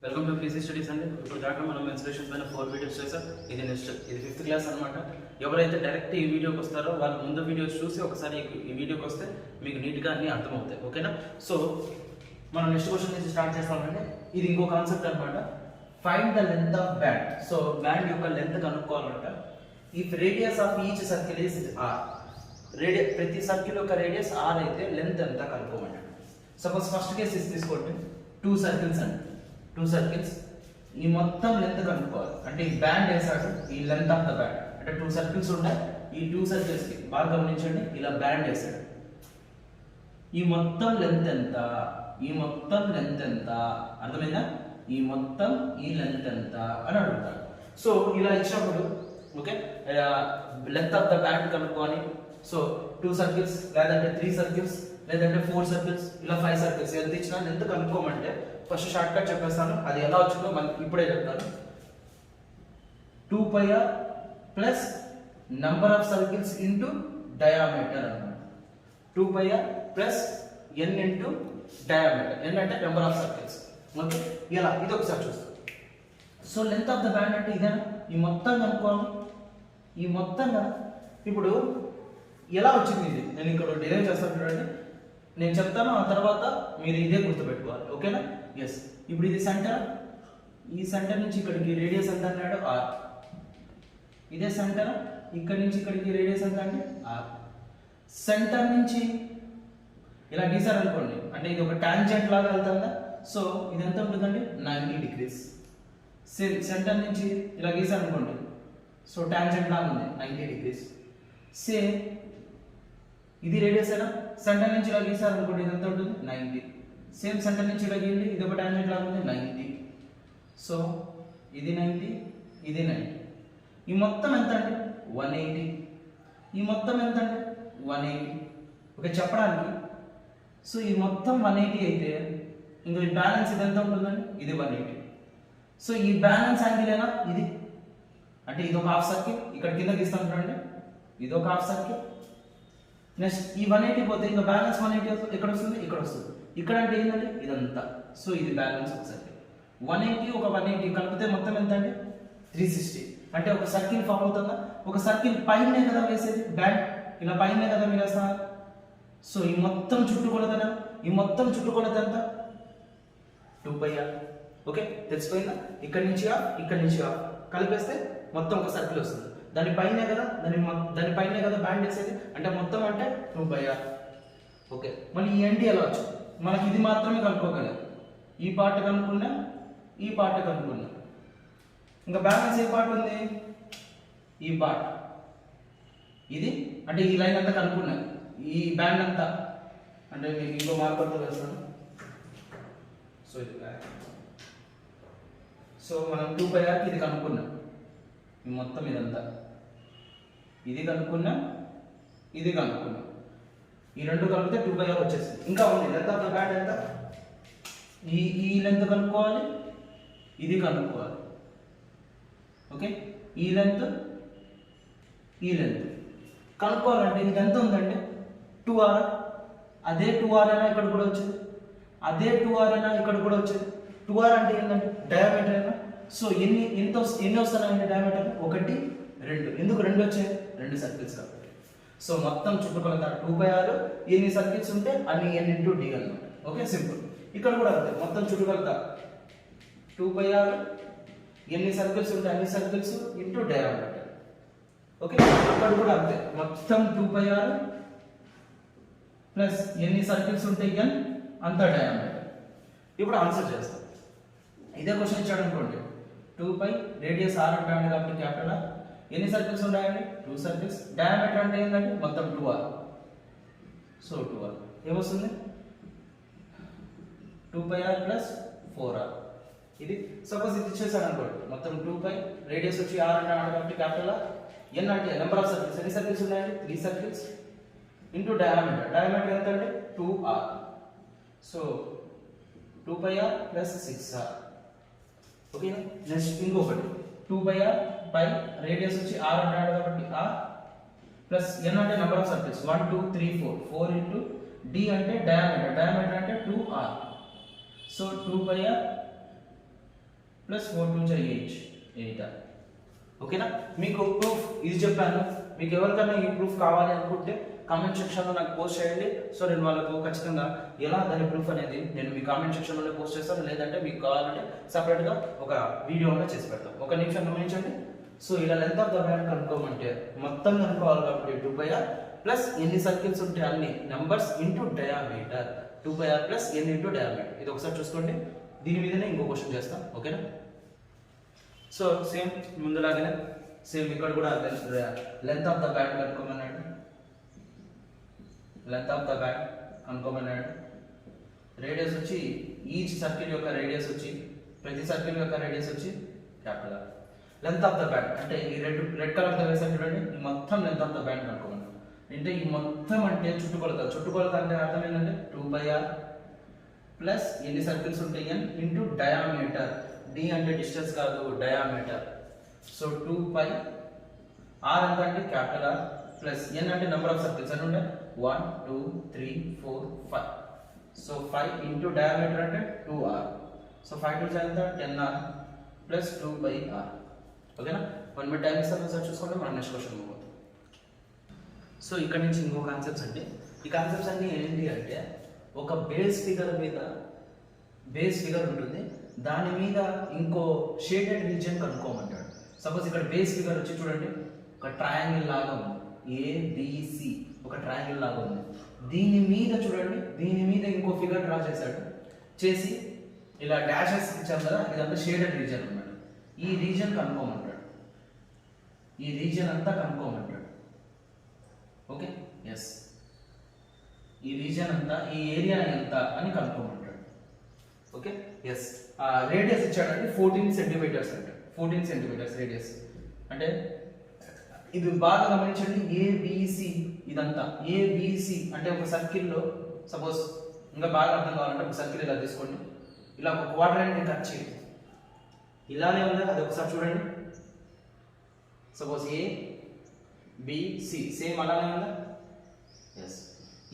Welcome to PC studies అండి. ఇప్పుడు దాకా మనం మెన్స్ట్రుయేషన్ పైన 4 వీడియోస్ చేసాం. ఇది నెక్స్ట్, ఇది 5th క్లాస్ అనమాట. ఎవరైతే డైరెక్ట్ ఈ వీడియోకి వస్తారో వాళ్ళు ముందు వీడియోస్ చూసి ఒకసారి ఈ వీడియోకి వస్తే మీకు నీట్గా అన్నీ అర్థమవుతాయి. ఓకేనా? సో మనం నెక్స్ట్ క్వశ్చన్ నుంచి స్టార్ట్ చేస్తామంటే ఇది ఇంకో కాన్సెప్ట్ అనమాట. Find the length of band. So band యొక్క లెంత్ కనుక్కోవాలంట. If radius of each circle is R, ప్రతి సర్కిల్ యొక్క రేడియస్ ఆర్ అయితే లెంత్ ఎంత కనుక్కోమంట. సపోజ్ ఫస్ట్ కేసు తీసుకోండి, 2 సర్కిల్స్ అండి. 2 సర్కిల్స్, ఈ మొత్తం లెంత్ కనుక్కోవాలి. అంటే ఈ బ్యాండ్ వేసాడు, ఈ లెంత్ ఆఫ్ ద బ్యాండ్ అంటే 2 సర్కిల్స్ ఉంటాయి. ఈ 2 సర్కిల్స్ కి బాగా గమనించండి, ఇలా బ్యాండ్ వేసాడు. ఈ మొత్తం లెంత్ ఎంత, ఈ మొత్తం లెంత్ ఎంత, అర్థమైందా? ఈ మొత్తం ఈ లెంత్ ఎంత అని అడుగుతాడు. సో ఇలా ఇచ్చినప్పుడు okay, length of the band కనుక్కోవాలి. సో 2 సర్కిల్స్ లేదంటే 3 సర్కిల్స్ లేదంటే 4 సర్కిల్స్ ఇలా 5 సర్కిల్స్ ఎంత ఇచ్చినా లెంత్ కనుక్కోమంటే ఫస్ట్ షార్ట్ కట్ చెప్పేస్తాను. అది ఎలా వచ్చిందో మనకి ఇప్పుడే చెప్తాను. 2πr plus number of circles into diameter అన్నమాట. 2πr plus n into diameter. n అంటే నెంబర్ ఆఫ్ సర్కిల్స్. ఓకే, ఇలా ఇది ఒకసారి చూస్తాం. So length of the band అంటే ఇదేనా? ఈ మొత్తం కనుక్కోవాలి. ఈ మొత్తం ఇప్పుడు ఎలా వచ్చింది ఇది నేను ఇక్కడ డిరైవ్ చేస్తాను చూడండి. నేను చెప్తాను, ఆ తర్వాత మీరు ఇదే గుర్తుపెట్టుకోవాలి. ఓకేనా? ఎస్. ఇప్పుడు ఇది సెంటర్, ఈ సెంటర్ నుంచి ఇక్కడికి రేడియస్ ఎంత అన్నాడు? ఆర్. ఇదే సెంటర్, ఇక్కడ నుంచి ఇక్కడికి రేడియస్ ఎంత అంటే ఆర్. సెంటర్ నుంచి ఇలా గీసారు అనుకోండి, అంటే ఇది ఒక టాంజెంట్ లాగా వెళ్తుందా? సో ఇది ఎంత ఉంటుందండి? 90 డిగ్రీస్. సేమ్ సెంటర్ నుంచి ఇలా గీసారు అనుకోండి, సో టాంజెంట్ లాగా ఉంది 90 డిగ్రీస్. సేమ్ ఇది రేడియస్ అయినా సెంటర్ నుంచి ఇలా గీసారు అనుకోండి, ఇది ఎంత ఉంటుంది? 90. సేమ్ సెంటర్ నుంచి ఇలా గీయండి, ఇది ఒక టాంజెంట్ లాగా ఉంది 90. సో ఇది 90, ఇది 90. ఈ మొత్తం ఎంత అండి? 180. ఈ మొత్తం ఎంత అండి? 180. ఓకే చెప్పడానికి. సో ఈ మొత్తం 180 అయితే ఇంకో ఈ బ్యాలెన్స్ ఇది ఎంత ఉంటుందండి? ఇది 180. సో ఈ బ్యాలెన్స్ యాంగిల్ ఏనా ఇది? అంటే ఇది ఒక హాఫ్ సర్కిల్, ఇక్కడ కింద గీస్తాను చూడండి, ఇది ఒక హాఫ్ సర్కిల్. నెక్స్ట్ ఈ 180 పోతే ఇంకా బ్యాలెన్స్ 180 ఎక్కడ వస్తుంది? ఇక్కడ వస్తుంది. ఇక్కడ అంటే ఏంటంటే ఇదంతా. సో ఇది బ్యాలెన్స్ ఒక సర్కిల్. 180 ఒక 180 కలిపితే మొత్తం ఎంత అంటే 360. అంటే ఒక సర్కిల్ ఫామ్ అవుతుందా? ఒక సర్కిల్ పైనే కదా వేసేది బ్యాండ్, ఇలా పైనే కదా మీరు వేస్తున్నారు. సో ఈ మొత్తం చుట్టుకొలతనా? ఈ మొత్తం చుట్టుకొలత ఎంత? 2πr. ఓకే తెలిసిపోయిందా? ఇక్కడ నుంచి ఇక్కడ నుంచి కలిపేస్తే మొత్తం ఒక సర్కిల్ వస్తుంది. దానిపైనే కదా దానిపైనే కదా బ్యాండ్ వేసేది, అంటే మొత్తం అంటే 2πr. ఓకే, మళ్ళీ ఈ ఎన్టీ ఎలా వచ్చింది? మనకి ఇది మాత్రమే కనుక్కోగలం. ఈ పార్ట్ కనుక్కున్నా, ఈ పార్ట్ కనుక్కున్నా, ఇంకా బ్యాలెన్స్ ఏ పార్ట్ ఉంది? ఈ పార్ట్. ఇది అంటే ఈ లైన్ అంతా కనుక్కున్నా, ఈ బ్యాండ్ అంతా అంటే మీకు ఇంకో మార్కర్తో వేస్తాను. సో ఇది సో మనం 2πrకి ఇది కనుక్కున్నాం. ఈ మొత్తం ఇదంతా ఇది కనుక్కున్నా, ఇది కనుక్కున్నా, ఈ రెండు కలిపితే 2πr వచ్చేసింది. ఇంకా ఉంది లెంత్ ఆఫ్ ద బ్యాండ్ ఎంత? ఈ లెంత్ కనుక్కోవాలి, ఇది కనుక్కోవాలి. ఓకే, ఈ లెంత్ కనుక్కోవాలంటే ఇది ఎంత ఉందంటే 2r. అదే 2r అయినా ఇక్కడ కూడా వచ్చేది, అదే 2r అయినా ఇక్కడ కూడా వచ్చేది. 2r అంటే ఏంటంటే డయామీటర్ అయినా. సో ఎన్ని వస్తున్నాయంటే డయామీటర్? 1, 2. ఎందుకు 2 వచ్చాయి? 2 సర్కిల్స్ కాబట్టి. సో మొత్తం చుట్టుకొలత 2πr. ఎన్ని సర్కిల్స్ ఉంటే అన్ని n ఇంటూ d అన్నమాట. Okay simple. ఇక్కడ కూడా అంతే, మొత్తం చుట్టుకొలత 2πr. ఎన్ని సర్కిల్స్ ఉంటే అన్ని సర్కిల్స్ ఇంటూ డయామీటర్. ఓకే, అక్కడ కూడా అంతే, మొత్తం 2πr ప్లస్ ఎన్ని సర్కిల్స్ ఉంటే n అంత డయామీటర్. ఇప్పుడు ఆన్సర్ చేస్తాం. ఇదే క్వశ్చన్ ఇచ్చాడు అనుకోండి, 2π రేడియస్ r అంటాడు కాబట్టి క్యాపిటల్ R. ఎన్ని సర్కిల్స్ ఉన్నాయండి? 2 సర్కిల్స్. డయామీటర్ అంటే ఏంటంటే మొత్తం 2r. సో 2r ఏమొస్తుంది? 2πr plus 4r. ఇది సపోజ్ ఇది ఇచ్చేసాడు అనుకోండి, మొత్తం 2π రేడియస్ వచ్చి r అంటాడు కాబట్టి క్యాపిటల్ R. n అంటే నెంబర్ ఆఫ్ సర్కిల్స్. ఎన్ని సర్కిల్స్ ఉన్నాయండి? 3 సర్కిల్స్ ఇంటూ డయామీటర్. డయామీటర్ ఎంత అంటే 2r. So 2πr plus 6r. ఓకేనా? నెక్స్ట్ ఇంకొకటి 2πr బై రేడియస్ వచ్చి r అంటాడు కాబట్టి r ప్లస్ n అంటే number of circles 1 2 3 4 into d అంటే డయామీటర్. డయామీటర్ అంటే 2r. సో 2πr ప్లస్ 4 2 8 ఓకేనా. మీకు ప్రూఫ్ ఇది చెప్పాను. మీకు ఎవరికైనా ఈ ప్రూఫ్ కావాలి అనుకుంటే కామెంట్ సెక్షన్లో నాకు పోస్ట్ చేయండి. సో నేను వాళ్ళకు ఖచ్చితంగా ఎలా దాని ప్రూఫ్ అనేది నేను మీ కామెంట్ సెక్షన్లోనే పోస్ట్ చేస్తాను. లేదంటే మీకు కావాలంటే సపరేట్గా ఒక వీడియోగా చేసి పెడతాం. ఒక నిమిషం గమనించండి. సో ఇలా లెంత్ ఆఫ్ ద బ్యాండ్ కనుక్కోమంటే మొత్తం కనుక్కోవాలి కాబట్టి 2πr ప్లస్ ఎన్ని సర్కిల్స్ ఉంటే అన్ని numbers into diameter 2πr plus N into diameter. ఇది ఒకసారి చూసుకోండి. దీని మీదనే ఇంకో క్వశ్చన్ చేస్తాం. ఓకేనా. సో సేమ్ ముందులాగానే సేమ్ ఇక్కడ కూడా లెంత్ ఆఫ్ ద బ్యాండ్ కనుక్కోమన్నాడు. లెంత్ ఆఫ్ ద బ్యాండ్ కనుక్కోమన్నాడు. రేడియస్ వచ్చి ఈచ్ సర్కిల్ యొక్క రేడియస్ వచ్చి ప్రతి సర్కిల్ యొక్క రేడియస్ వచ్చి capital R. Length of the band అంటే ఈ రెడ్ కలర్ తో వేసాను చూడండి. ఈ మొత్తం లెంత్ ఆఫ్ ద బ్యాండ్ కనుక్కోమన్నాడు. అంటే ఈ మొత్తం అంటే చుట్టుకొలత అంటే అర్థం ఏంటంటే 2πr ప్లస్ ఎన్ని సర్కిల్స్ ఉంటాయి n ఇంటూ డయామీటర్. డి అంటే డిస్టెన్స్ కాదు, డయామీటర్. సో 2πr ఎంత అంటే క్యాపిటల్ ఆర్ ప్లస్ n అంటే నెంబర్ ఆఫ్ సర్కిల్స్ అని ఉండే 1 2 3 4 5. సో 5 ఇంటూ డయామీటర్ అంటే 2r. సో 5 2 ఎంత 10r ప్లస్ 2πr. ఓకేనా. 1 మినిట్ టైం ఇస్తాను సార్ చూసుకోండి. మనం నెక్స్ట్ క్వశ్చన్ మూవ్ అవుతాం. సో ఇక్కడ నుంచి ఇంకో కాన్సెప్ట్స్ అండి. ఈ కాన్సెప్ట్స్ అన్ని ఏంటి అంటే ఒక బేస్ ఫిగర్ ఉంటుంది, దాని మీద ఇంకో షేడెడ్ రీజియన్ కనుక్కోమంటాడు. సపోజ్ ఇక్కడ బేస్ ఫిగర్ వచ్చి చూడండి ఒక ట్రయాంగిల్ లాగా ఉంది. ఏబిసి ఒక ట్రయాంగిల్ లాగా ఉంది. దీని మీద చూడండి, దీని మీద ఇంకో ఫిగర్ డ్రా చేశాడు. చేసి ఇలా డాషెస్ ఇచ్చాం కదా, ఇదంతా షేడెడ్ రీజియన్ అన్నాడు. ఈ రీజియన్ కనుక్కోమంటాడు. ఈ రీజియన్ అంతా కనుక్కోమంటాడు. Okay yes. ఈ రీజియన్ అంతా ఈ ఏరియా ఎంత అని కనుక్కోమంటాడు. Okay yes. రేడియస్ ఇచ్చాడంటే 14 సెంటీమీటర్స్ అంటే 14 సెంటీమీటర్స్ రేడియస్. అంటే ఇది బాగా గమనించండి. ఏబిసి ఇదంతా ఏబిసి అంటే ఒక సర్కిల్లో సపోజ్ ఇంకా బాగా అర్థం కావాలంటే ఒక సర్కిల్ ఇలా తీసుకోండి. ఇలా ఒక క్వాడ్రాంట్ ని కట్ చేయండి. ఇలానే ఉందా అది ఒకసారి చూడండి. సపోజ్ ఏ బిసి సేమ్ అలానే ఉందా. ఎస్.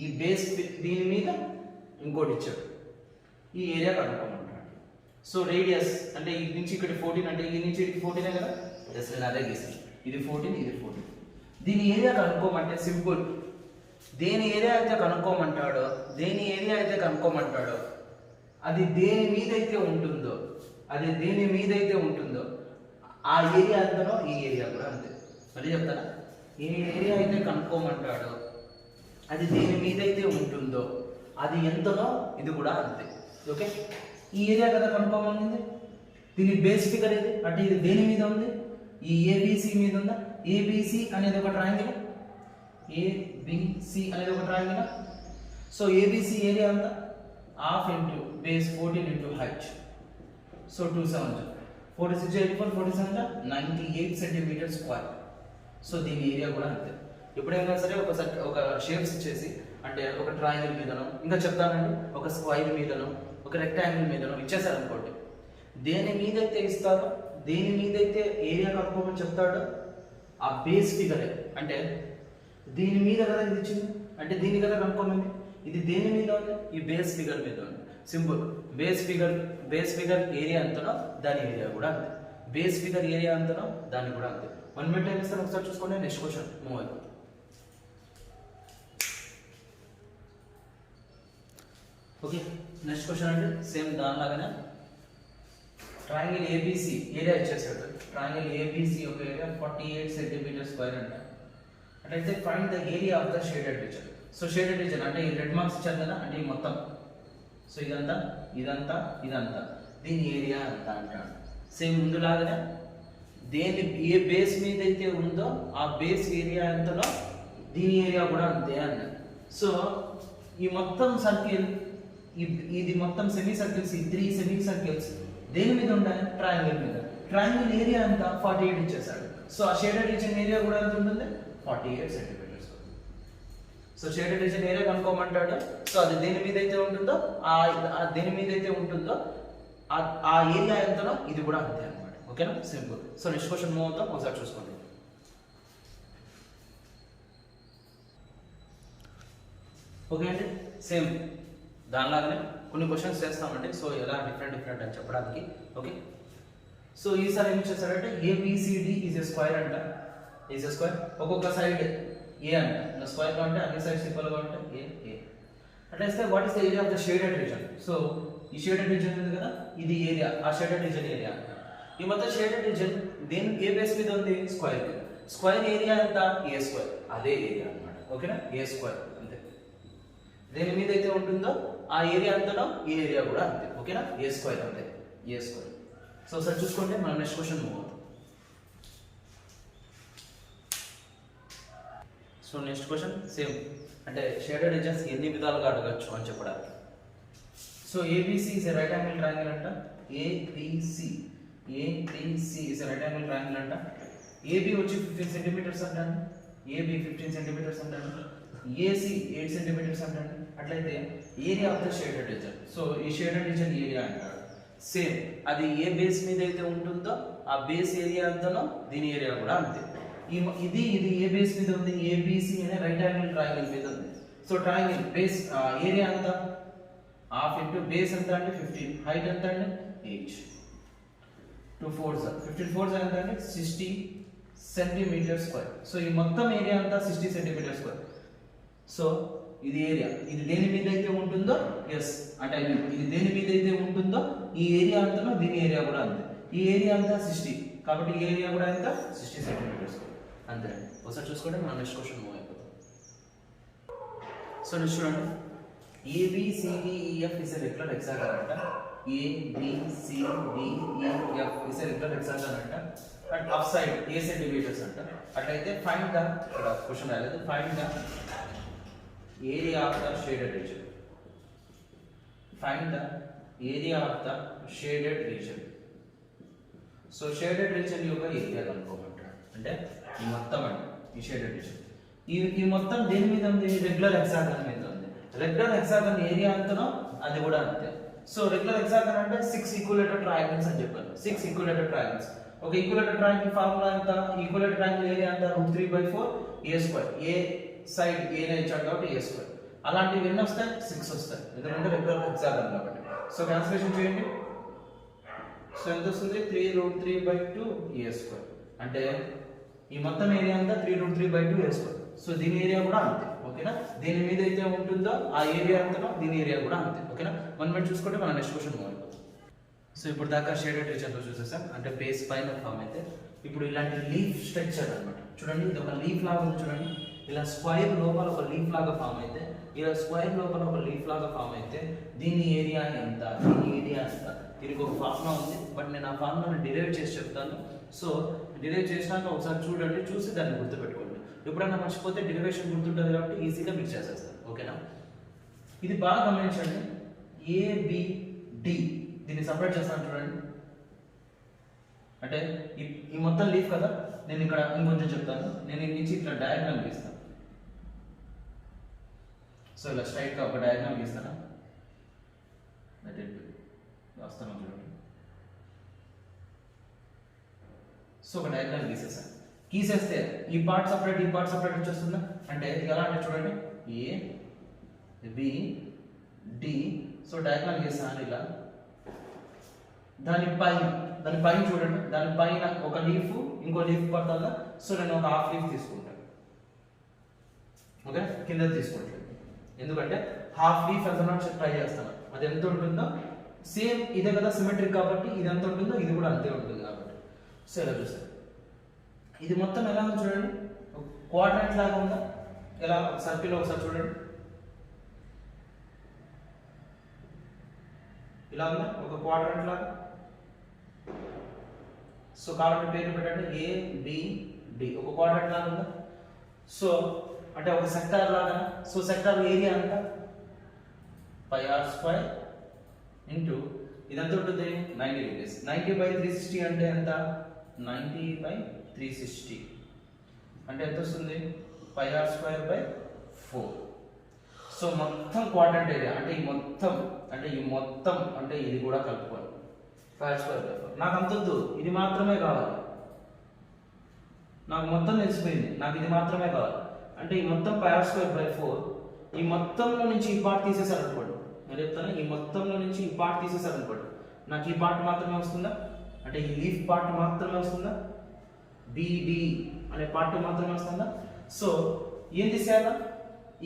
ఈ బేస్ దీని మీద ఇంకోటి ఇచ్చాడు. ఈ ఏరియా కనుక్కోమంటాడు. సో రేడియస్ అంటే ఈ నుంచి ఇక్కడ 14 అంటే ఈ నుంచి 14 కదా. ఎస్ నేను అదే గీసాను. ఇది 14 ఇది 14. దీని ఏరియా కనుక్కోమంటే సింపుల్. దేని ఏరియా అయితే కనుక్కోమంటాడో అది దేని మీద అయితే ఉంటుందో ఆ ఏరియా ఎంతనో ఈ ఏరియా కూడా అంతే. మళ్ళీ చెప్తారా. ఏ ఏరియా అయితే కనుక్కోమంటాడో అది దేని మీద అయితే ఉంటుందో అది ఎంతనో ఇది కూడా అంతే. ఓకే. ఈ ఏరియా కదా కనుక్కోమనింది. దీని బేస్ ఫిగర్ ఇది అంటే ఇది దేని మీద ఉంది. ఈ ఏబిసి మీద ఉందా. ఏబిసి అనేది ఒక ట్రయాంగిల్. సో ఏబిసి ఏరియా అంతా half into base 14 into height. So 2 7 46 84 47 98 centimetre square. So దీని ఏరియా కూడా అంతే. ఎప్పుడైనా సరే ఒక షేప్స్ ఇచ్చేసి అంటే ఒక ట్రయాంగిల్ మీదనో ఇంకా చెప్తానండి ఒక స్క్వైర్ మీదనో ఒక రెక్టాంగిల్ మీదనో ఇచ్చేసారు అనుకోండి. దేని మీద అయితే ఇస్తారో దేని మీద అయితే ఏరియా కనుక్కోమని చెప్తాడో ఆ బేస్ ఫిగరే. అంటే దీని మీద కదా ఇది ఇచ్చింది అంటే దీని కదా కనుక్కోమండి. ఇది దేని మీద ఉంది. ఈ బేస్ ఫిగర్ మీద ఉంది. సింపుల్. బేస్ ఫిగర్ ఏరియా ఎంతనో దాని ఏరియా కూడా అంతే. బేస్ ఫిగర్ ఏరియా ఎంతనో దాన్ని కూడా అంతే. 1 మినిట్ టైం ఇస్తాను ఒకసారి చూసుకోండి. నెక్స్ట్ క్వశ్చన్ మూవ్ అయిపోతుంది. ఓకే నెక్స్ట్ క్వశ్చన్ అంటే సేమ్ దానిలాగానే ట్రయాంగిల్ ఏబిసి ఏరియా ఇచ్చేసాడు. ట్రయాంగిల్ ఏబిసి ఒక ఏరియా 48 సెంటీమీటర్ స్క్వేర్ అంటే అయితే find the area of the shaded region. So shaded reason అంటే ఈ రెడ్ మార్క్స్ ఇచ్చారు కదా అంటే ఈ మొత్తం. సో ఇదంతా దీని ఏరియా అంతా అంటాడు. సేమ్ ముందులాగానే ఏ బేస్ మీద అయితే ఉందో ఆ బేస్ ఏరియా ఎంతలో దీని ఏరియా కూడా అంతే అన్నాడు. సో ఈ మొత్తం సర్కిల్ ఇది మొత్తం సెమీ సర్కిల్స్ ఈ 3 సెమీ సర్కిల్స్ దేని మీద ఉండాలి. ట్రయాంగిల్ మీద. ట్రయాంగిల్ ఏరియా అంతా 48 ఇచ్చేసాడు. సో ఆ షేడెడ్ రీజన్ ఏరియా కూడా ఎంత ఉంటుంది 48 centimetres. So shaded region area కనుక్కోమంటాడు. సో అది దేని మీద అయితే ఉంటుందో ఆ ఏరియా ఎంతనో ఇది కూడా అంతే అన్నమాట. ఓకేనా simple. So next question move అవుతాం. ఒకసారి చూసుకోండి. ఓకే అండి సేమ్ దానిలాగానే కొన్ని క్వశ్చన్స్ చేస్తామండి. సో ఎలా డిఫరెంట్ అని చెప్పడానికి. ఓకే సో ఈసారి ఏం చేస్తారంటే ఏబిసిడి ఈజ్ ఎ స్క్వేర్ అంట, ఈజ్ ఎ స్క్వేర్. ఒక్కొక్క సైడ్ ఏ అంట, ఇంకా స్క్వేర్ గా ఉంటే అన్ని సైడ్స్ ఈక్వల్ గా ఉంటాయి ఏ. అట్లయితే what is the area of the shaded region? So ఈ షేడెడ్ రీజన్ ఉంది కదా, ఇది ఏరియా, ఆ షేడెడ్ రీజన్ ఏరియా. ఈ మొత్తం షేడెడ్ రీజన్ దేని ఏ బేస్ మీద ఉంది? స్క్వేర్. స్క్వేర్ ఏరియా ఎంత? ఏ స్క్వేర్, అదే ఏరియా అన్నమాట. ఓకేనా, ఏ స్క్వేర్ అంతే. దేని మీద అయితే ఉంటుందో ఆ ఏరియా అంతనో ఈ ఏరియా కూడా అంతే. ఓకేనా, ఏ స్క్వేర్ అంతే, ఏ స్క్వేర్. సో సార్ చూసుకోండి, మనం నెక్స్ట్ క్వశ్చన్ మూవ్ అవుతాం. సో నెక్స్ట్ క్వశ్చన్ సేమ్, అంటే షేడెడ్ రీజన్స్ ఎన్ని విధాలుగా అడగచ్చు అని చెప్పడానికి. So ABC is a right angle triangle అంట. ABC is a right angle triangle అంట. ఏబి వచ్చి 15 సెంటీమీటర్స్ అంటాను, ఏబి 15 సెంటీమీటర్స్ అంటాను, ఏసి 8 సెంటీమీటర్స్ అంటాను. అట్లయితే area of the shaded region, so ఈ షేడెడ్ రీజన్ ఏరియా అంటారు. సేమ్ అది ఏ బేస్ మీద అయితే ఉంటుందో ఆ బేస్ ఏరియా అంతనో దీని ఏరియా కూడా అంతే. ఇది ఏ బేస్ మీద ఉంది? ఏబిసి అనే రైట్ యాంగిల్ ట్రయాంగిల్ మీద ఉంది. సో ట్రయాంగిల్ బేస్ ఏరియా ఎంత? హాఫ్ ఇంటూ బేస్ ఎంత అంటే 15, హైట్ ఎంత అంటే 8. 2 4s 15 4s ఎంత అంటే 60 సెంటీమీటర్ స్క్వేర్. సో ఈ మొత్తం ఏరియా అంతా 60 సెంటీమీటర్ స్క్వేర్. సో ఇది ఏరియా, ఇది దేని మీద అయితే ఉంటుందో, ఎస్ అంటే ఇది దేని మీద అయితే ఉంటుందో ఈ ఏరియా అంతనో దీని ఏరియా కూడా అంతే. ఈ ఏరియా అంతా 60, కాబట్టి ఈ ఏరియా కూడా ఎంత? 60 సెంటీమీటర్ స్క్వేర్ అంతే. ఒకసారి చూసుకోండి, మనం నెక్స్ట్ క్వశ్చన్ మూవ్ అయిపోతాం. సో నెక్స్ట్ చూడండి, ABCDEF is a regular hexagon అంట. ABCDEF is a regular hexagon అంట. And up side A centimetres అంట. అట్లయితే ఫైండ్ ద, ఇక్కడ క్వశ్చన్ రాలేదు, find the area of the shaded region. Find the area of the shaded region. So shaded region యొక్క area కనుక్కోమంటాడు. అంటే ఈ మొత్తం అండి ఈ షేడెడ్ రీజన్, ఈ మొత్తం దేని మీద ఉంది? రెగ్యులర్ హెక్సాగన్ మీద ఉంది. రెగ్యులర్ హెక్సాగన్ ఏరియా అంతనో అది కూడా అంతే. సో రెగ్యులర్ హెక్సాగన్ అంటే 6 ఈక్వలేటర్ ట్రయాంగిల్స్ అని చెప్పాను. 6 ఈక్వలేటర్ ట్రయాంగిల్స్. ఒక ఈక్వలేటర్ ట్రయాంగిల్ ఫార్ములా ఎంత? ఈక్వలేటర్ ట్రయాంగిల్ ఏరియా ఎంత? √3/4 a స్క్వేర్. ఏ సైడ్ ఏనే ఇచ్చాడు కాబట్టి a స్క్వేర్. అలాంటివి ఎన్ని వస్తాయి? 6 వస్తాయి, ఎందుకంటే రెగ్యులర్ హెక్సాగన్ కాబట్టి. సో క్యాన్సిలేషన్ చేయండి. సో ఎంత వస్తుంది? 3√3/2 a స్క్వేర్. అంటే ఈ మొత్తం ఏరియా అంతా 3√3/2 a స్క్వేర్. సో దీని ఏరియా కూడా అంతే. ఓకేనా, దేని మీద అయితే ఉంటుందో ఆ ఏరియా అంతనో దీని ఏరియా కూడా అంతే. ఓకేనా, 1 మినిట్ చూసుకుంటే మనం నెక్స్ట్ క్వశ్చన్ మూవ్ అయిపోతాం. సో ఇప్పుడు దాకా షేడెడ్ రీజన్ లో చూసేసాం, అంటే బేస్ పైన ఫామ్ అయితే. ఇప్పుడు ఇలాంటి లీఫ్ స్ట్రక్చర్ అన్నమాట. చూడండి, ఇది ఒక లీఫ్ లాగా ఉంది. చూడండి, ఇలా స్క్వేర్ లోపల ఒక లీఫ్ లాగా ఫామ్ అయితే, ఇలా స్క్వేర్ లోపల ఒక లీఫ్ లాగా ఫామ్ అయితే దీని ఏరియా ఎంత? దీని ఏరియా ఎంత? దీనికి ఒక ఫార్ములా ఉంది, బట్ నేను ఆ ఫార్ములాని డిరైవ్ చేసి చెప్తాను. సో డిరైవ్ చేసినాక ఒకసారి చూడండి, చూసి దాన్ని గుర్తుపెట్టుకోండి. ఎప్పుడైనా మర్చిపోతే డెరివేషన్ గుర్తుంటుంది కాబట్టి ఈజీగా మీరు చేసేస్తారు. ఓకేనా, ఇది బాగా గమనించండి. ABD దీన్ని సపరేట్ చేస్తాను చూడండి. అంటే ఈ మొత్తం లీఫ్ కదా, నేను ఇక్కడ ఇంకొంచెం చెప్తాను. నేను ఈ నుంచి ఇట్లా డయాగ్రామ్ గీస్తాను. సో ఇలా స్ట్రైట్ గా ఒక డయాగ్రామ్ గీస్తాను. వస్తాను చూడండి. సో ఒక డయాగ్రామ్ గీసేసాను. గీసేస్తే ఈ పార్ట్ సపరేట్, ఈ పార్ట్ సపరేట్ వచ్చేస్తుందా? అంటే ఎలా అంటే చూడండి, ABD. సో డయాగ్రామ్ గీస్తాను ఇలా. దాని పైన చూడండి, దాని పైన ఒక లీఫ్ ఇంకో లీఫ్ పడుతుందా? సో నేను ఒక హాఫ్ లీఫ్ తీసుకుంటాను. ఓకే, కింద తీసుకుంటాను, ఎందుకంటే హాఫ్ లీఫ్ ఎంత ట్రై చేస్తాను. అది ఎంత ఉంటుందో సేమ్ ఇదే కదా, సిమెట్రిక్ కాబట్టి ఇది ఎంత ఉంటుందో ఇది కూడా అంతే ఉంటుంది కాబట్టి. సో ఇలా చూస్తారు, ఇది మొత్తం ఎలా ఉంది చూడండి, క్వాడ్రంట్ లాగా ఉందా? ఎలా సర్కిల్ ఒకసారి చూడండి, ఇలా ఉందా ఒక క్వాడ్రంట్ లాగా. సో కాబట్టి పేరు పెట్టండి ABD. ఒక క్వాడ్రంట్ లాగా ఉందా? సో అంటే ఒక సెక్టార్ లాగా. సో సెక్టార్ ఏరియా అంతా πr² ఇంటూ ఇదంతా ఉంటుంది 90 డిగ్రీస్. 90/360 అంటే ఎంత? 90/360 అంటే ఎంత వస్తుంది? πr²/4. సో మొత్తం క్వాడ్రంట్ ఏరియా అంటే ఈ మొత్తం అంటే ఇది కూడా కలుపుకోవాలి. πr²/4 నాకు అంత వద్దు, ఇది మాత్రమే కావాలి. నాకు మొత్తం తెలిసిపోయింది, నాకు ఇది మాత్రమే కావాలి. అంటే ఈ మొత్తం πr²/4, ఈ మొత్తంలో నుంచి ఈ పార్ట్ తీసేసారనుకోండి, నేను చెప్తాను, ఈ మొత్తంలో నుంచి ఈ పార్ట్ తీసేసారనుకోండి, నాకు ఈ పార్ట్ మాత్రమే వస్తుందా? అంటే ఈ లీఫ్ పార్ట్ మాత్రమే వస్తుందా, బిడి అనే పార్ట్ మాత్రమే వస్తుందా. సో ఏం తీసేయాలా,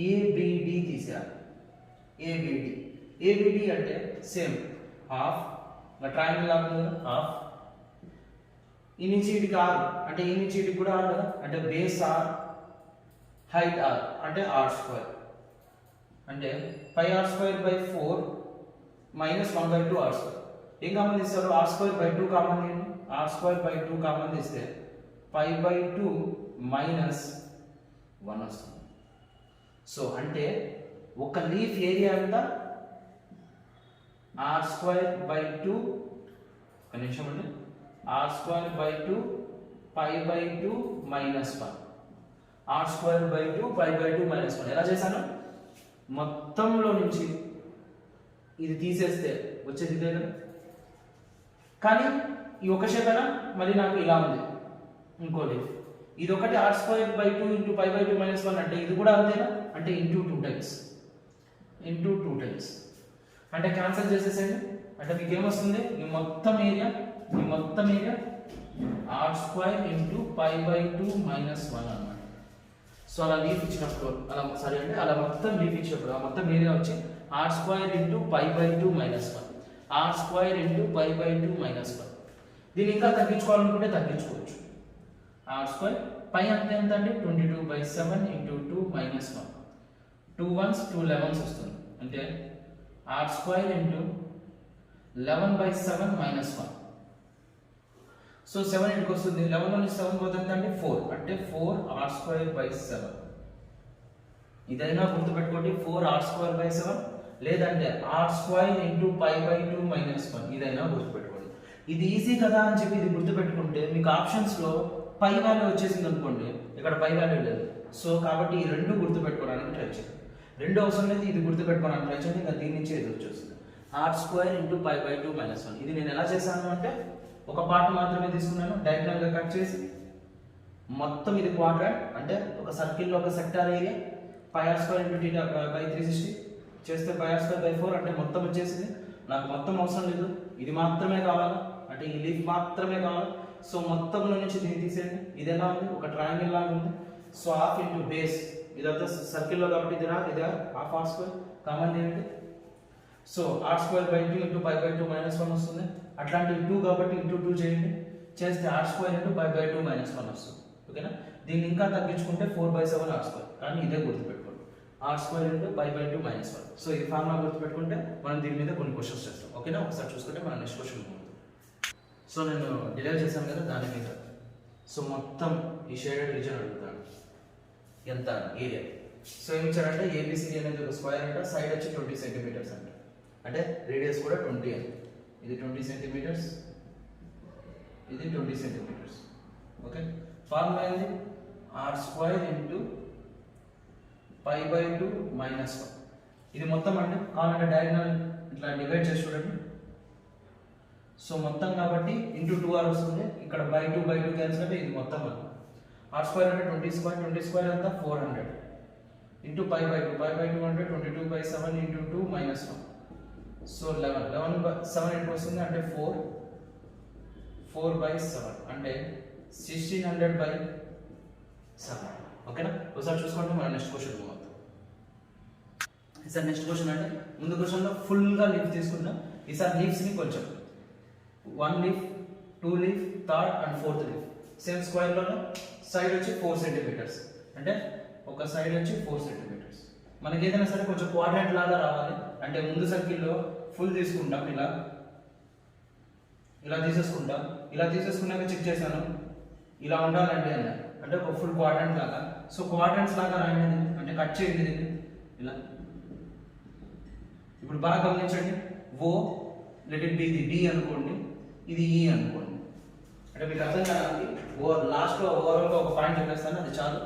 ఏబిడి తీసేయాలి. ఏబిడి అంటే సేమ్ హాఫ్, ట్రయాంగిల్ లాగా హాఫ్, ఈ నుంచి ఇటుకి ఆర్ అంటే ఈ నుంచి ఇటుకి కూడా ఆర్ కదా, అంటే బేస్ ఆర్ హైట్ ఆర్ అంటే ఆర్ స్క్వేర్, అంటే 5r²/4 మైనస్ 1/2 ఆర్ స్క్వేర్. ఏం కామన్ తీస్తారు, r²/2 కామన్ తీయండి, r²/2 కామన్ తీస్తే 5/2 మైనస్ 1 వస్తుంది. సో అంటే ఒక లీఫ్ ఏరియా అంతా r²/2, ఒక నిమిషం అండి, r²/2 π/2 మైనస్ 1, r²/2 π/2 మైనస్ 1. ఎలా చేశాను, మొత్తంలో నుంచి ఇది తీసేస్తే వచ్చేది ఇదే కదా. కానీ ఈ ఒక షేప్ మళ్ళీ నాకు ఇలా ఉంది ఇంకో లీఫ్, ఇది ఒకటి r²/2 ఇంటూ π/2 మైనస్ 1 అంటే ఇది కూడా అంతేనా, అంటే ఇంటూ 2 టైమ్స్ అంటే క్యాన్సిల్ చేసేసేయండి. అంటే మీకు ఏమొస్తుంది, ఈ మొత్తం ఏరియా r² ఇంటూ π/2 మైనస్ 1 అన్నమాట. సో అలా లీఫ్ ఇచ్చినప్పుడు అలా మొత్తం లీఫ్ ఇచ్చినప్పుడు ఆ మొత్తం ఏరియా వచ్చి r² into π/2 minus 1, r² into π/2 minus 1. దీన్ని ఇంకా తగ్గించుకోవాలనుకుంటే తగ్గించుకోవచ్చు. r² పై అంతే ఎంత అండి, 22/7 ఇంటూ 2 మైనస్ 1, 2 1s 2 11s వస్తుంది, అంటే r² ఇంటూ 11/7 మైనస్ 1. సో 7 ఇంటికి వస్తుంది, 11 నుంచి 7 పోతుంది అంటే 4, అంటే 4r²/7. ఇదైనా గుర్తుపెట్టుకోండి, 4r²/7 లేదంటే r² ఇంటూ π/2 మైనస్ 1, ఇదైనా గుర్తుపెట్టుకోండి. ఇది ఈజీ కదా అని చెప్పి ఇది గుర్తుపెట్టుకుంటే మీకు ఆప్షన్స్లో పై వాల్యూ వచ్చేసింది అనుకోండి, ఇక్కడ పై వాల్యూ లేదు. సో కాబట్టి ఈ రెండు గుర్తుపెట్టుకోవడానికి ట్రై చేయండి. రెండు అవసరం లేదు, ఇది గుర్తుపెట్టుకోవడానికి ట్రై చేయండి. ఇంకా దీని నుంచి ఇది వచ్చేస్తుంది r² ఇంటూ π/2 మైనస్ 1. ఇది నేను ఎలా చేశాను అంటే ఒక పార్ట్ మాత్రమే తీసుకున్నాను, డయాగ్నల్ గా కట్ చేసి మొత్తం ఇది క్వాడ్రాంట్ అంటే ఒక సర్కిల్ లో ఒక సెక్టార్ ఏరియా πr² ఇంటూ θ/360 చేస్తే πr²/4 అంటే మొత్తం వచ్చేసింది. నాకు మొత్తం అవసరం లేదు, ఇది మాత్రమే కావాలి, అంటే ఈ లీఫ్ మాత్రమే కావాలి. సో మొత్తంలో నుంచి దీన్ని తీసేయండి. ఇది ఎలా ఉంది, ఒక ట్రయాంగిల్ లాగా ఉంది. సో హాఫ్ ఇంటూ బేస్, ఇదంతా సర్కిల్లో కాబట్టి ఇది హాఫ్ r² కామన్ చేయండి. సో r²/2 ఇంటూ π/2 మైనస్ 1 వస్తుంది. అట్లాంటి 2 కాబట్టి ఇంటూ 2 చేయండి, చేస్తే r² ఇంటూ π/2 మైనస్ 1 వస్తుంది. ఓకేనా, దీన్ని ఇంకా తగ్గించుకుంటే 4/7 r², కానీ ఇదే గుర్తుపెట్టుకోండి, r² ఇంటూ π/2 మైనస్ 1. సో ఈ ఫార్ములా గుర్తుపెట్టుకుంటే మనం దీని మీద కొన్ని క్వశ్చన్స్ చేస్తాం. ఓకేనా, ఒకసారి చూసుకుంటే మనం నెక్స్ట్ క్వశ్చన్ పోతాం. సో నేను డిలే చేశాను కదా దాని మీద. సో మొత్తం ఈ షేడెడ్ రీజన్ అడుగుతాను ఎంత ఏరియా. సో ఏమి ఇచ్చారంటే ఏబిసిడి అనేది ఒక స్క్వేర్ అంట, సైడ్ వచ్చి 20 సెంటీమీటర్స్ అంట, అంటే రేడియస్ కూడా 20 అని. ఇది 20 సెంటీమీటర్స్, ఇది 20 సెంటీమీటర్స్. ఓకే, ఫార్ములా ఏంది, r² ఇంటూ π/2 మైనస్ 1. ఇది మొత్తం అంటే కావాలంటే డయాగ్నల్ ఇట్లా డివైడ్ చేసి చూడండి. సో మొత్తం కాబట్టి ఇంటూ 2r వస్తుంది, ఇక్కడ /2 క్యాన్సిల్ అంటే ఇది మొత్తం అని. r² అంటే 20² అంతా 400 ఇంటూ π/2 అంటే 22/7 ఇంటూ 2 మైనస్ 1. సో 11/7 ఎంత వస్తుంది అంటే 4/7 అంటే 1600/7. ఓకేనా, ఒకసారి చూసుకోండి. మనం నెక్స్ట్ క్వశ్చన్ పోతాం. ఈసారి నెక్స్ట్ క్వశ్చన్ అంటే ముందు క్వశ్చన్లో ఫుల్గా లీఫ్ తీసుకున్నాం, ఈసారి లీఫ్స్ని కొంచెం 1 leaf 2 leaf 3rd and 4th leaf same స్క్వేర్లోనే సైడ్ వచ్చి 4 సెంటీమీటర్స్, అంటే ఒక సైడ్ వచ్చి 4 సెంటీమీటర్స్. మనకి ఏదైనా సరే కొంచెం క్వాడ్రాంట్ లాగా రావాలి అంటే ముందు సర్కిల్లో ఫుల్ తీసుకుంటాం, ఇలా తీసేసుకుంటాం. ఇలా తీసేసుకున్నాక చెక్ చేశాను ఇలా ఉండాలండి అన్న, అంటే ఒక ఫుల్ క్వాడ్రాంట్ లాగా. సో క్వాడ్రాంట్స్ లాగా రాయండి, అంటే కట్ చేయండి దీన్ని ఇలా. ఇప్పుడు బాగా గమనించండి, ఓ లెట్ ఇట్ బి ఇది డి అనుకోండి, ఇది ఈ అనుకోండి. అంటే మీకు అర్థం కావాలి, లాస్ట్లో ఓవరాల్గా ఒక పాయింట్ చెప్పేస్తాను, అది చాలు.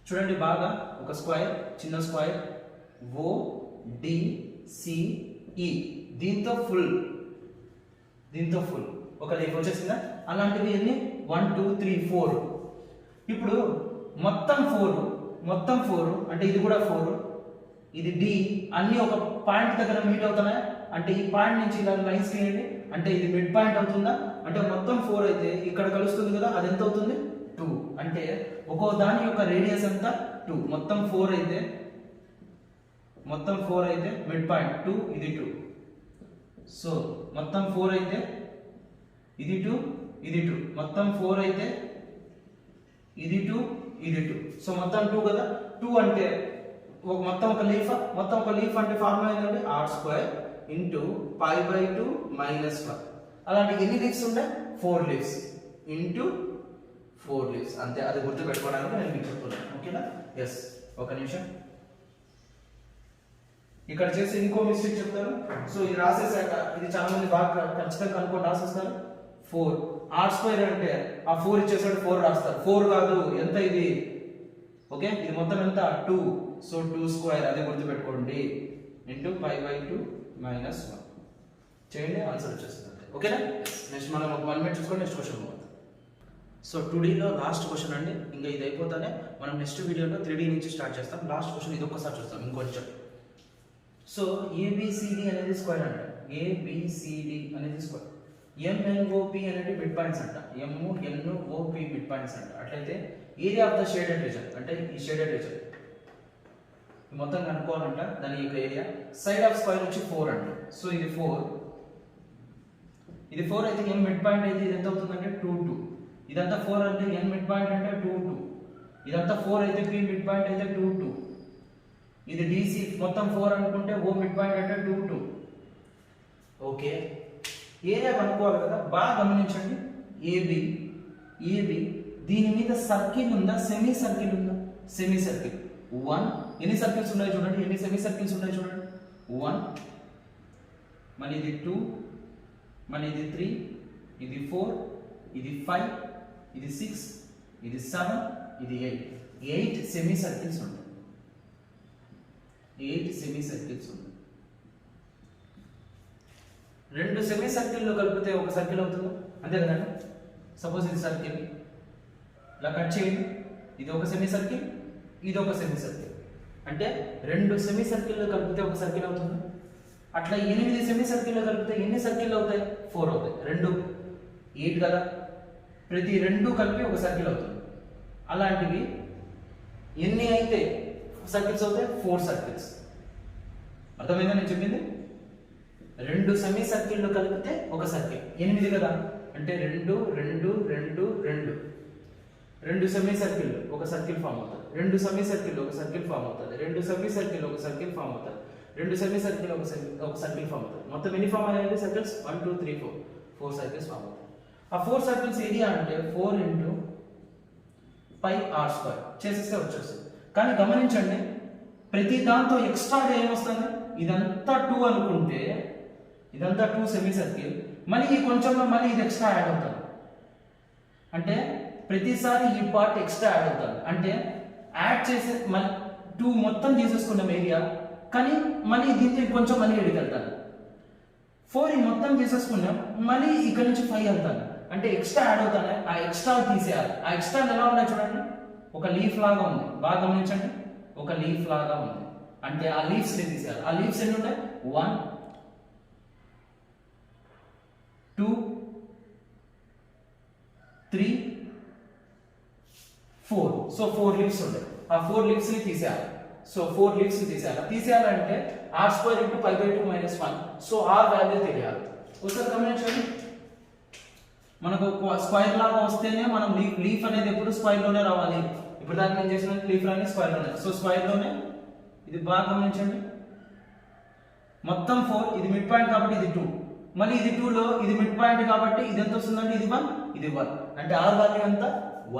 చూడండి బాగా, ఒక స్క్వేర్, చిన్న స్క్వేర్ ఓ డి సి ఈ, దీంతో ఫుల్ ఒక లీఫ్ వచ్చేసిందా. అలాంటివి ఎన్ని 1 2 3 4. ఇప్పుడు మొత్తం 4 అంటే ఇది కూడా 4, ఇది డి, అన్ని ఒక పాయింట్ దగ్గర మీట్ అవుతున్నాయా, అంటే ఈ పాయింట్ నుంచి ఇలా లైన్స్ గీయండి, అంటే ఇది మిడ్ పాయింట్ అవుతుందా, అంటే మొత్తం 4 అయితే ఇక్కడ కలుస్తుంది కదా, అది ఎంత అవుతుంది 2. అంటే ఒక్కో దాని యొక్క రేడియస్ ఎంత 2. మొత్తం 4 అయితే మిడ్ పాయింట్ 2, ఇది 2. సో మొత్తం 4 అయితే ఇది 2, ఇది 2. మొత్తం 4 అయితే ఇది 2, ఇది 2. సో మొత్తం 2 కదా. 2 అంటే మొత్తం ఒక లీఫ్ అంటే ఫార్ములా ఏంటంటే r² ఇంటూ π/2 మైనస్ 1. అలాంటి ఎన్ని లీవ్స్ ఉంటాయి? 4 లీవ్స్ ఇంటూ 4 లీవ్స్. అంతే, అది గుర్తుపెట్టుకోవడానికి నేను మీకు చెప్తున్నాను. ఓకేనా? ఎస్, ఒక నిమిషం. ఇక్కడ చేసి ఇంకో మిస్టేక్ చెప్తాను. సో ఇది రాసేసాక ఇది చాలా మంది బాగా ఖచ్చితంగా కనుక్కొని రాసేస్తారు. 4 r² అంటే ఆ 4 ఇచ్చేసాడు 4 రాస్తారు. 4 కాదు, ఎంత ఇది? ఓకే, ఇది మొత్తం ఎంత 2. సో 2² అదే గుర్తుపెట్టుకోండి ఇంటూ π/2 మైనస్ 1 చేయండి, ఆన్సర్ వచ్చేస్తుంది. ఓకేనా? నెక్స్ట్ మనం ఒక 1 మినిట్ చూసుకోండి, నెక్స్ట్ క్వశ్చన్ పోతాం. సో 2Dలో లాస్ట్ క్వశ్చన్ అండి. ఇంకా ఇది అయిపోతానే మనం నెక్స్ట్ వీడియోలో 3D నుంచి స్టార్ట్ చేస్తాం. లాస్ట్ క్వశ్చన్ ఇది ఒక్కసారి చూస్తాం ఇంకొంచెం. సో ABCD అనేది స్క్వేర్ అంట. ABCD అనేది స్క్వేర్. MNOP అనేది మిడ్ పాయింట్స్ అంట. MNOP మిడ్ పాయింట్స్ అంట. అట్లయితే area of the shaded reason అంటే ఈ షేడెడ్ రీజన్ మొత్తం కనుక్కోవాలంట. దాని యొక్క ఏరియా సైడ్ ఆఫ్ స్క్వేర్ వచ్చి 4 అంట. సో ఇది 4, ఇది 4 అయితే M మిడ్ పాయింట్ అయితే ఇది ఎంత అవుతుందంటే 2, 2. ఇదంతా 4 అంటే N మిడ్ పాయింట్ అంటే 2, 2. ఇదంతా 4 అయితే P మిడ్ పాయింట్ అయితే 2, 2. ఇది DC మొత్తం 4 అనుకుంటే O మిడ్ పాయింట్ అంటే 2, 2. ఓకే, ఏరియా కనుక్కోవాలి కదా. బాగా గమనించండి. AB దీని మీద సర్కిల్ ఉందా, సెమీ సర్కిల్ ఉందా? Semi circle 1. ఎన్ని సర్కిల్స్ ఉన్నాయి చూడండి, ఎన్ని సెమీ సర్కిల్స్ ఉన్నాయి చూడండి. 1, మళ్ళీ ఇది 2, మళ్ళీ ఇది 3, ఇది 4, ఇది 5, ఇది 6, ఇది 7, ఇది 8. 8 సెమీ సర్కిల్స్ ఉంటాయి. 8 సెమీ సర్కిల్స్ ఉంటాయి. 2 సెమీ సర్కిల్లో కలిపితే ఒక సర్కిల్ అవుతుంది, అంతే కదండి. సపోజ్ ఇది సర్కిల్, ఇలా కట్ చేయండి. ఇది ఒక సెమీ సర్కిల్, ఇది ఒక సెమీ సర్కిల్. అంటే 2 సెమీ సర్కిల్లో కలిపితే ఒక సర్కిల్ అవుతుంది. అట్లా 8 సెమీ సర్కిల్లో కలిపితే ఎన్ని సర్కిల్ అవుతాయి? 4 అవుతాయి. 2 8 కదా, ప్రతి 2 కలిపి ఒక సర్కిల్ అవుతుంది. అలాంటివి ఎన్ని అయితే సర్కిల్స్ అవుతాయి? 4 సర్కిల్స్. అర్థమైందా నేను చెప్పింది? 2 సెమీ సర్కిల్లో కలిపితే ఒక సర్కిల్. 8 కదా, అంటే 2 2 2 2. 2 సెమీ సర్కిల్ ఒక సర్కిల్ ఫామ్ అవుతుంది. 2 సెమీ సర్కిల్ ఒక సర్కిల్ ఫామ్ అవుతుంది. 2 సెమీ సర్కిల్ ఒక సర్కిల్ ఫామ్ అవుతుంది. 2 సెమీ సర్కిల్ ఒక సర్కిల్ ఫామ్ అవుతుంది. మొత్తం ఎన్ని ఫామ్ అయ్యాయి సర్కిల్స్? 1 2 3 4. 4 సర్కిల్స్ ఫామ్ అవుతాయి. ఆ 4 సర్కిల్స్ ఏరియా అంటే 4 ఇంటూ πr² చేసేస్తే వచ్చేస్తుంది. కానీ గమనించండి, ప్రతి దాంతో ఎక్స్ట్రా ఏమొస్తుంది? ఇదంతా 2 అనుకుంటే ఇదంతా 2 సెమీ సర్కిల్, మళ్ళీ ఈ కొంచెంలో మళ్ళీ ఇది ఎక్స్ట్రా యాడ్ అవుతుంది. అంటే ప్రతిసారి ఈ పార్ట్ ఎక్స్ట్రా యాడ్ అవుతుంది. అంటే యాడ్ చేసే మళ్ళీ 2 మొత్తం తీసేసుకున్నాం ఏరియా, కానీ మళ్ళీ దీంతో కొంచెం మళ్ళీ ఎడికి వెళ్తాను. 4 ఈ మొత్తం తీసేసుకున్నాం, మళ్ళీ ఇక్కడ నుంచి 5 వెళ్తాను. అంటే ఎక్స్ట్రా యాడ్ అవుతాను. ఆ ఎక్స్ట్రా తీసేయాలి. ఆ ఎక్స్ట్రా ఎలా ఉన్నాయి చూడండి, ఒక లీఫ్ లాగా ఉంది. బాగా గమనించండి, ఒక లీఫ్ లాగా ఉంది. అంటే ఆ లీవ్స్ ని తీసేయాలి. ఆ లీవ్స్ ఎన్ని ఉన్నాయి? 1 2 3 4. సో 4 లీవ్స్ ఉంటాయి. ఆ 4 లీవ్స్ ని తీసేయాలి. సో 4 లీవ్స్ ని తీసేయాలంటే r² into π/2 minus 1. So r value తెలియాలి. ఒకసారి గమనించండి, మనకు స్క్వేర్ లాగా వస్తేనే మనం లీఫ్ అనేది ఎప్పుడు స్క్వేర్ లోనే రావాలి. ఇప్పుడు దాన్ని నేను చేసిన లీఫ్ అనేది స్క్వేర్ లోనే. సో స్క్వేర్ లోనే ఇది బాగా గమనించండి. మొత్తం 4, ఇది మిడ్ పాయింట్ కాబట్టి ఇది 2, మళ్ళీ ఇది 2 లో ఇది మిడ్ పాయింట్ కాబట్టి ఇది ఎంత వస్తుందంటే ఇది 1, ఇది 1. అంటే r వాల్యూ ఎంత?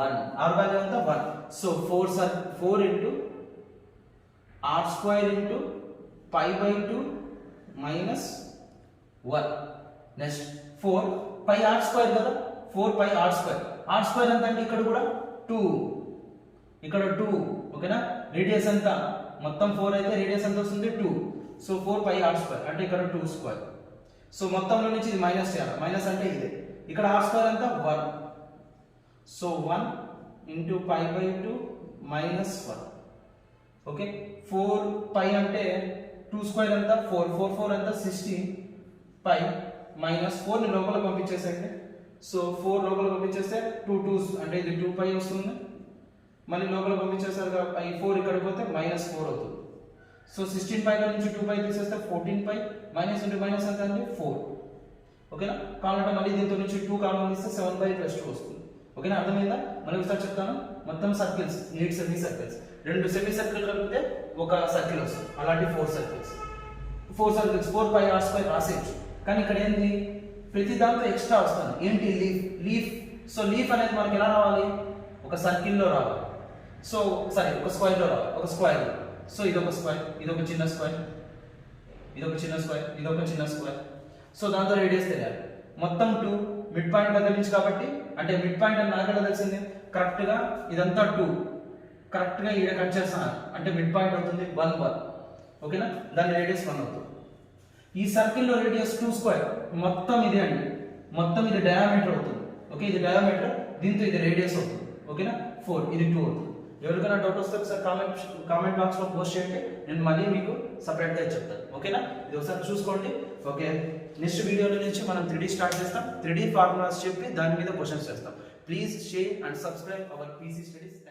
1. r వాల్యూ ఎంత? 1. So 4 into r² into π/2 minus 1. Next 4 πr² కదా, 4 πr². r² ఎంత అంటే ఇక్కడ కూడా 2, ఇక్కడ 2. ఓకేనా? రేడియస్ ఎంత? మొత్తం 4 అయితే రేడియస్ ఎంత వస్తుంది? 2. సో 4 πr² అంటే ఇక్కడ 2². సో మొత్తంలో నుంచి ఇది మైనస్ చేయాలి. మైనస్ అంటే ఇదే. ఇక్కడ r² ఎంత? 1. So 1 into π/2 minus 1. ఓకే, 4 π అంటే 2 స్క్వేర్ ఎంత 4 4 4 ఎంత 16 పై మైనస్ 4 ని లోపల పంపించేసేయండి. సో 4 లోపల పంపించేస్తే 2 2s అంటే ఇది 2 పై వస్తుంది. మళ్ళీ లోపల పంపించేసారు ఈ 4 ఇక్కడ పోతే మైనస్ 4 అవుతుంది. సో 16 పైలో నుంచి 2 పై తీసేస్తే 14 పై మైనస్ ఇంటూ మైనస్ ఎంత అంటే 4. ఓకేనా? కావాలంటే మళ్ళీ దీంతో నుంచి 2 కామన్ తీస్తే 7 పై ప్లస్ 2 వస్తుంది. ఓకేనా? అర్థమైందా? మళ్ళీ ఒకసారి చెప్తాను. మొత్తం circles 8 semi circles, 2 semi circle కలిపితే ఒక సర్కిల్ వస్తుంది. అలాంటి 4 సర్కిల్స్ 4 పై r స్క్వేర్ రాసేయచ్చు. కానీ ఇక్కడ ఏంటి, ప్రతి దాంతో ఎక్స్ట్రా వస్తుంది. ఏంటి? లీఫ్. సో లీఫ్ అనేది మనకి ఎలా రావాలి, ఒక సర్కిల్లో రావాలి. సో సారీ ఒక స్క్వేర్లో రావాలి, ఒక స్క్వేర్. సో ఇదొక స్క్వేర్, ఇదొక చిన్న స్క్వేర్, ఇదొక చిన్న స్క్వేర్, ఇదొక చిన్న స్క్వేర్. సో దాంతో రేడియస్ తెలియాలి. మొత్తం 2 మిడ్ పాయింట్ దగ్గర నుంచి కాబట్టి, అంటే మిడ్ పాయింట్ అని నాకు ఎలా తెలిసింది, కరెక్ట్ గా ఇదంతా 2 కరెక్ట్ గా ఇక్కడ కట్ చేస్తాను అంటే మిడ్ పాయింట్ అవుతుంది 1 1. ఓకేనా? దాని రేడియస్ 1 అవుతుంది. ఈ సర్కిల్ లో రేడియస్ 2 స్క్వేర్, మొత్తం ఇదే అండి, మొత్తం ఇది డయామీటర్ అవుతుంది. ఓకే, ఇది డయామీటర్, దీంతో ఇది రేడియస్ అవుతుంది. ఓకేనా? 4, ఇది 2 అవుతుంది. ఎవరికైనా డౌట్ వస్తే ఒకసారి కామెంట్ బాక్స్ లో పోస్ట్ చేయండి, నేను మళ్ళీ మీకు సపరేట్ గా చెప్తాను. ఓకేనా? ఇది ఒకసారి చూసుకోండి. ఓకే, నెక్స్ట్ వీడియోలో నుంచి మనం 3D స్టార్ట్ చేస్తాం. 3D ఫార్ములాస్ చెప్పి దాని మీద క్వశ్చన్స్ చేస్తాం. Please share and subscribe our PC studies.